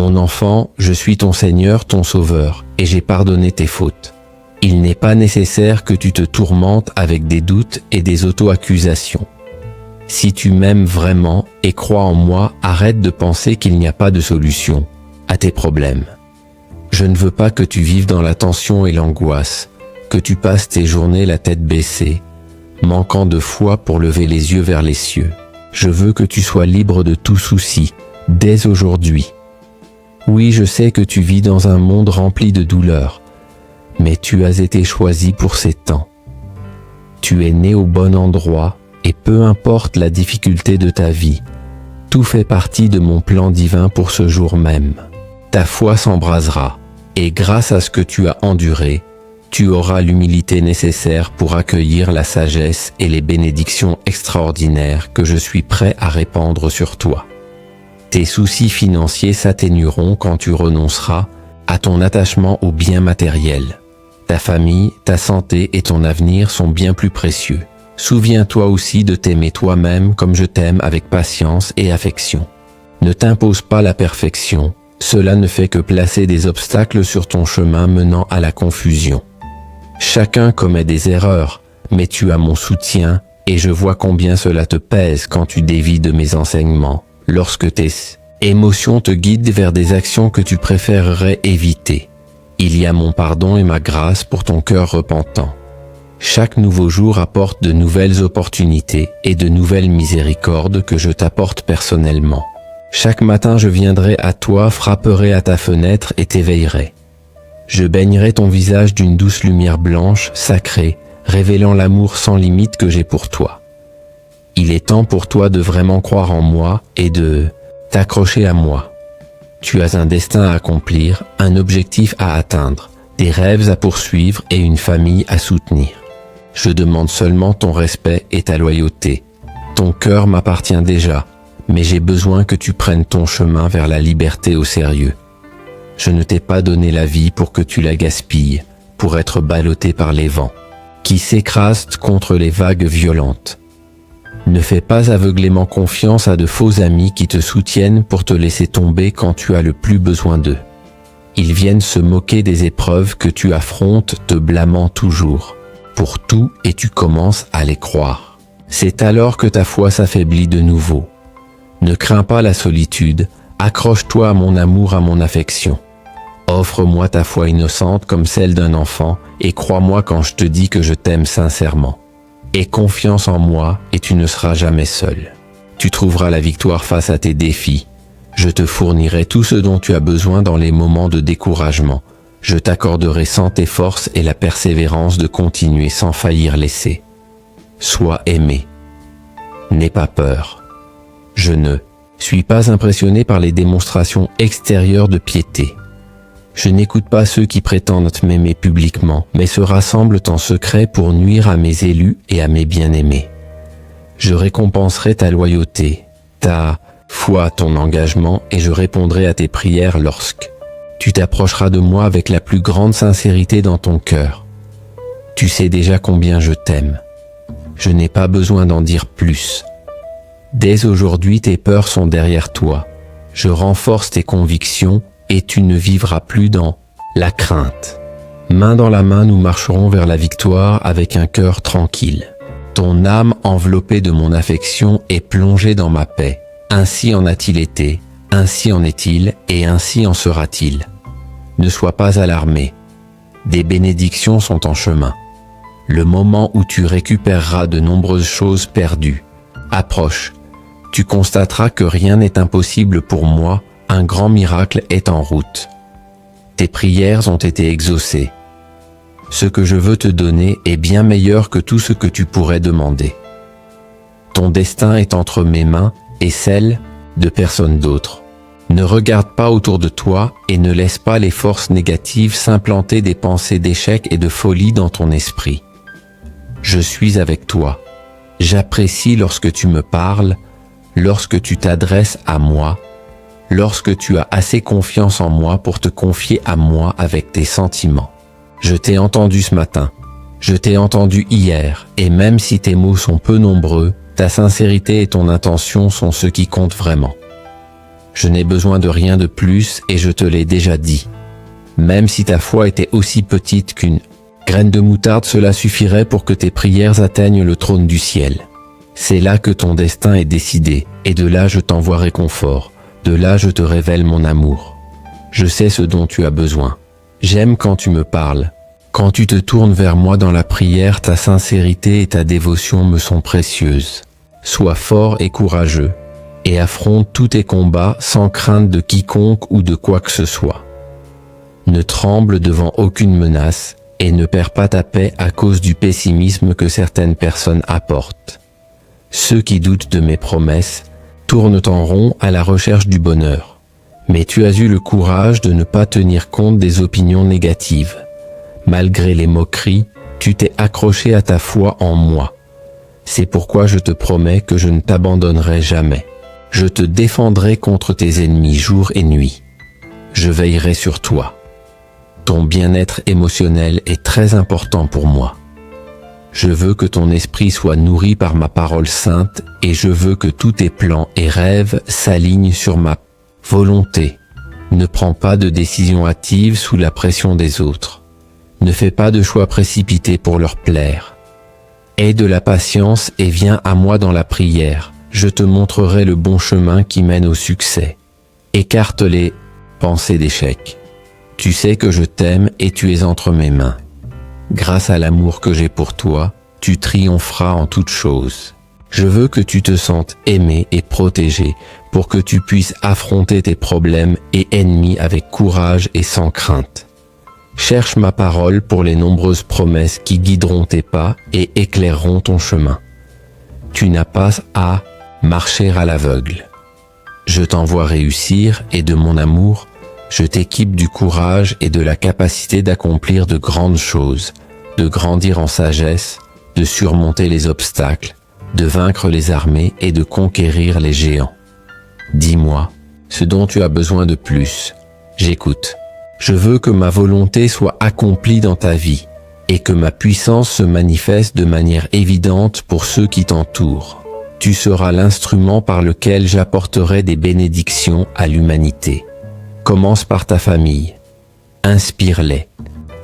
Mon enfant, je suis ton Seigneur, ton Sauveur, et j'ai pardonné tes fautes. Il n'est pas nécessaire que tu te tourmentes avec des doutes et des auto-accusations. Si tu m'aimes vraiment et crois en moi, arrête de penser qu'il n'y a pas de solution à tes problèmes. Je ne veux pas que tu vives dans la tension et l'angoisse, que tu passes tes journées la tête baissée, manquant de foi pour lever les yeux vers les cieux. Je veux que tu sois libre de tout souci, dès aujourd'hui. Oui, je sais que tu vis dans un monde rempli de douleurs, mais tu as été choisi pour ces temps. Tu es né au bon endroit, et peu importe la difficulté de ta vie, tout fait partie de mon plan divin pour ce jour même. Ta foi s'embrasera, et grâce à ce que tu as enduré, tu auras l'humilité nécessaire pour accueillir la sagesse et les bénédictions extraordinaires que je suis prêt à répandre sur toi. Tes soucis financiers s'atténueront quand tu renonceras à ton attachement aux biens matériels. Ta famille, ta santé et ton avenir sont bien plus précieux. Souviens-toi aussi de t'aimer toi-même comme je t'aime avec patience et affection. Ne t'impose pas la perfection, cela ne fait que placer des obstacles sur ton chemin menant à la confusion. Chacun commet des erreurs, mais tu as mon soutien et je vois combien cela te pèse quand tu dévies de mes enseignements, lorsque tes émotions te guident vers des actions que tu préférerais éviter. Il y a mon pardon et ma grâce pour ton cœur repentant. Chaque nouveau jour apporte de nouvelles opportunités et de nouvelles miséricordes que je t'apporte personnellement. Chaque matin je viendrai à toi, frapperai à ta fenêtre et t'éveillerai. Je baignerai ton visage d'une douce lumière blanche, sacrée, révélant l'amour sans limite que j'ai pour toi. Il est temps pour toi de vraiment croire en moi et de t'accrocher à moi. Tu as un destin à accomplir, un objectif à atteindre, des rêves à poursuivre et une famille à soutenir. Je demande seulement ton respect et ta loyauté. Ton cœur m'appartient déjà, mais j'ai besoin que tu prennes ton chemin vers la liberté au sérieux. Je ne t'ai pas donné la vie pour que tu la gaspilles, pour être ballotté par les vents, qui s'écrasent contre les vagues violentes. Ne fais pas aveuglément confiance à de faux amis qui te soutiennent pour te laisser tomber quand tu as le plus besoin d'eux. Ils viennent se moquer des épreuves que tu affrontes, te blâmant toujours pour tout et tu commences à les croire. C'est alors que ta foi s'affaiblit de nouveau. Ne crains pas la solitude, accroche-toi à mon amour, à mon affection. Offre-moi ta foi innocente comme celle d'un enfant et crois-moi quand je te dis que je t'aime sincèrement. Aie confiance en moi et tu ne seras jamais seul. Tu trouveras la victoire face à tes défis. Je te fournirai tout ce dont tu as besoin dans les moments de découragement. Je t'accorderai sans tes forces et la persévérance de continuer sans faillir laisser. Sois aimé. N'aie pas peur. Je ne suis pas impressionné par les démonstrations extérieures de piété. Je n'écoute pas ceux qui prétendent m'aimer publiquement, mais se rassemblent en secret pour nuire à mes élus et à mes bien-aimés. Je récompenserai ta loyauté, ta foi, ton engagement, et je répondrai à tes prières lorsque tu t'approcheras de moi avec la plus grande sincérité dans ton cœur. Tu sais déjà combien je t'aime. Je n'ai pas besoin d'en dire plus. Dès aujourd'hui, tes peurs sont derrière toi. Je renforce tes convictions et tu ne vivras plus dans la crainte. Main dans la main, nous marcherons vers la victoire avec un cœur tranquille. Ton âme enveloppée de mon affection est plongée dans ma paix. Ainsi en a-t-il été, ainsi en est-il et ainsi en sera-t-il. Ne sois pas alarmé. Des bénédictions sont en chemin. Le moment où tu récupéreras de nombreuses choses perdues approche. Tu constateras que rien n'est impossible pour moi, un grand miracle est en route. Tes prières ont été exaucées. Ce que je veux te donner est bien meilleur que tout ce que tu pourrais demander. Ton destin est entre mes mains et celles de personne d'autre. Ne regarde pas autour de toi et ne laisse pas les forces négatives s'implanter des pensées d'échec et de folie dans ton esprit. Je suis avec toi. J'apprécie lorsque tu me parles, lorsque tu t'adresses à moi, lorsque tu as assez confiance en moi pour te confier à moi avec tes sentiments. Je t'ai entendu ce matin, je t'ai entendu hier, et même si tes mots sont peu nombreux, ta sincérité et ton intention sont ce qui comptent vraiment. Je n'ai besoin de rien de plus et je te l'ai déjà dit. Même si ta foi était aussi petite qu'une graine de moutarde, cela suffirait pour que tes prières atteignent le trône du ciel. C'est là que ton destin est décidé, et de là je t'envoie réconfort, de là je te révèle mon amour. Je sais ce dont tu as besoin. J'aime quand tu me parles. Quand tu te tournes vers moi dans la prière, ta sincérité et ta dévotion me sont précieuses. Sois fort et courageux, et affronte tous tes combats sans crainte de quiconque ou de quoi que ce soit. Ne tremble devant aucune menace, et ne perds pas ta paix à cause du pessimisme que certaines personnes apportent. Ceux qui doutent de mes promesses tournent en rond à la recherche du bonheur. Mais tu as eu le courage de ne pas tenir compte des opinions négatives. Malgré les moqueries, tu t'es accroché à ta foi en moi. C'est pourquoi je te promets que je ne t'abandonnerai jamais. Je te défendrai contre tes ennemis jour et nuit. Je veillerai sur toi. Ton bien-être émotionnel est très important pour moi. Je veux que ton esprit soit nourri par ma parole sainte et je veux que tous tes plans et rêves s'alignent sur ma volonté. Ne prends pas de décisions hâtives sous la pression des autres. Ne fais pas de choix précipités pour leur plaire. Aie de la patience et viens à moi dans la prière. Je te montrerai le bon chemin qui mène au succès. Écarte les pensées d'échec. Tu sais que je t'aime et tu es entre mes mains. Grâce à l'amour que j'ai pour toi, tu triompheras en toutes choses. Je veux que tu te sentes aimé et protégé pour que tu puisses affronter tes problèmes et ennemis avec courage et sans crainte. Cherche ma parole pour les nombreuses promesses qui guideront tes pas et éclaireront ton chemin. Tu n'as pas à marcher à l'aveugle. Je t'envoie réussir et de mon amour, je t'équipe du courage et de la capacité d'accomplir de grandes choses, de grandir en sagesse, de surmonter les obstacles, de vaincre les armées et de conquérir les géants. Dis-moi ce dont tu as besoin de plus. J'écoute. Je veux que ma volonté soit accomplie dans ta vie et que ma puissance se manifeste de manière évidente pour ceux qui t'entourent. Tu seras l'instrument par lequel j'apporterai des bénédictions à l'humanité. Commence par ta famille. Inspire-les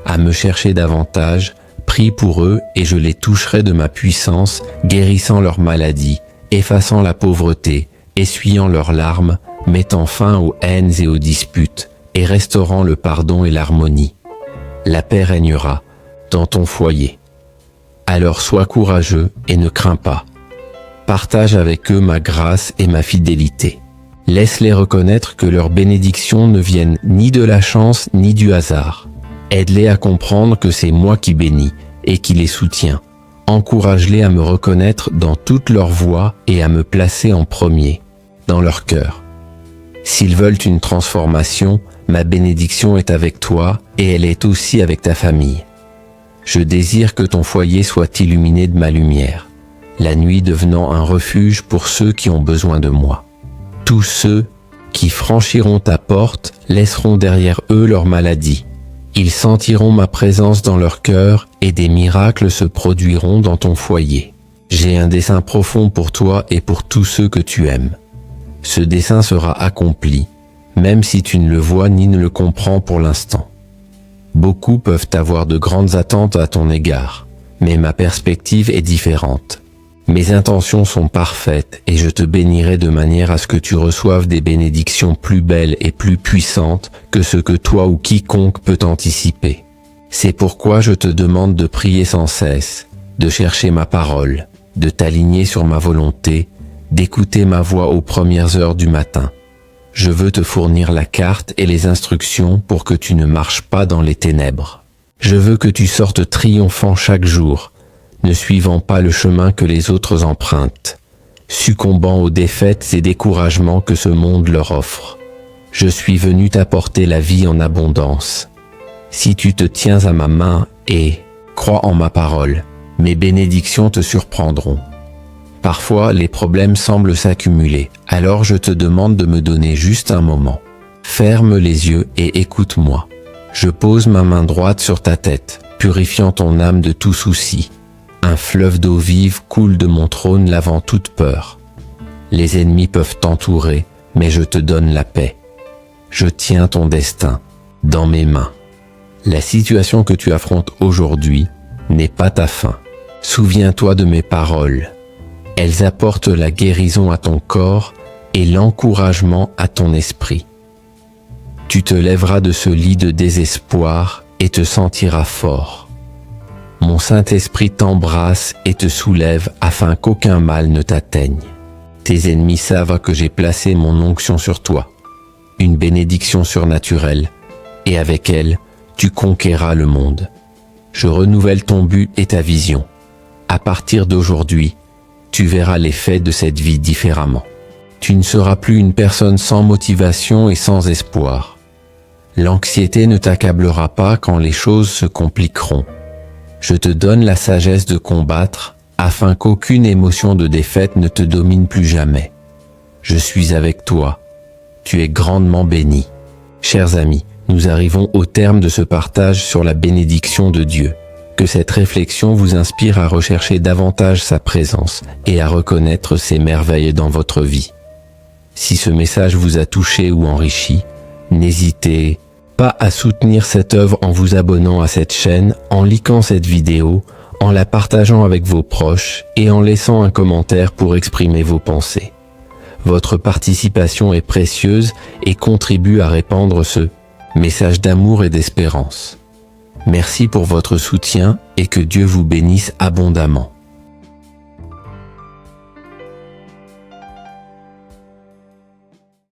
à me chercher davantage, prie pour eux et je les toucherai de ma puissance, guérissant leurs maladies, effaçant la pauvreté, essuyant leurs larmes, mettant fin aux haines et aux disputes, et restaurant le pardon et l'harmonie. La paix régnera dans ton foyer. Alors sois courageux et ne crains pas. Partage avec eux ma grâce et ma fidélité. Laisse-les reconnaître que leurs bénédictions ne viennent ni de la chance ni du hasard. Aide-les à comprendre que c'est moi qui bénis et qui les soutiens. Encourage-les à me reconnaître dans toutes leurs voies et à me placer en premier, dans leur cœur. S'ils veulent une transformation, ma bénédiction est avec toi et elle est aussi avec ta famille. Je désire que ton foyer soit illuminé de ma lumière, la nuit devenant un refuge pour ceux qui ont besoin de moi. Tous ceux qui franchiront ta porte laisseront derrière eux leur maladie. Ils sentiront ma présence dans leur cœur et des miracles se produiront dans ton foyer. J'ai un dessein profond pour toi et pour tous ceux que tu aimes. Ce dessein sera accompli, même si tu ne le vois ni ne le comprends pour l'instant. Beaucoup peuvent avoir de grandes attentes à ton égard, mais ma perspective est différente. Mes intentions sont parfaites et je te bénirai de manière à ce que tu reçoives des bénédictions plus belles et plus puissantes que ce que toi ou quiconque peut anticiper. C'est pourquoi je te demande de prier sans cesse, de chercher ma parole, de t'aligner sur ma volonté, d'écouter ma voix aux premières heures du matin. Je veux te fournir la carte et les instructions pour que tu ne marches pas dans les ténèbres. Je veux que tu sortes triomphant chaque jour, ne suivant pas le chemin que les autres empruntent, succombant aux défaites et découragements que ce monde leur offre. Je suis venu t'apporter la vie en abondance. Si tu te tiens à ma main et crois en ma parole, mes bénédictions te surprendront. Parfois, les problèmes semblent s'accumuler, alors je te demande de me donner juste un moment. Ferme les yeux et écoute-moi. Je pose ma main droite sur ta tête, purifiant ton âme de tout souci. Un fleuve d'eau vive coule de mon trône lavant toute peur. Les ennemis peuvent t'entourer, mais je te donne la paix. Je tiens ton destin dans mes mains. La situation que tu affrontes aujourd'hui n'est pas ta fin. Souviens-toi de mes paroles. Elles apportent la guérison à ton corps et l'encouragement à ton esprit. Tu te lèveras de ce lit de désespoir et te sentiras fort. Mon Saint-Esprit t'embrasse et te soulève afin qu'aucun mal ne t'atteigne. Tes ennemis savent que j'ai placé mon onction sur toi, une bénédiction surnaturelle, et avec elle, tu conquéras le monde. Je renouvelle ton but et ta vision. À partir d'aujourd'hui, tu verras l'effet de cette vie différemment. Tu ne seras plus une personne sans motivation et sans espoir. L'anxiété ne t'accablera pas quand les choses se compliqueront. Je te donne la sagesse de combattre afin qu'aucune émotion de défaite ne te domine plus jamais. Je suis avec toi. Tu es grandement béni. Chers amis, nous arrivons au terme de ce partage sur la bénédiction de Dieu. Que cette réflexion vous inspire à rechercher davantage sa présence et à reconnaître ses merveilles dans votre vie. Si ce message vous a touché ou enrichi, n'hésitez pas à soutenir cette œuvre en vous abonnant à cette chaîne, en likant cette vidéo, en la partageant avec vos proches et en laissant un commentaire pour exprimer vos pensées. Votre participation est précieuse et contribue à répandre ce message d'amour et d'espérance. Merci pour votre soutien et que Dieu vous bénisse abondamment.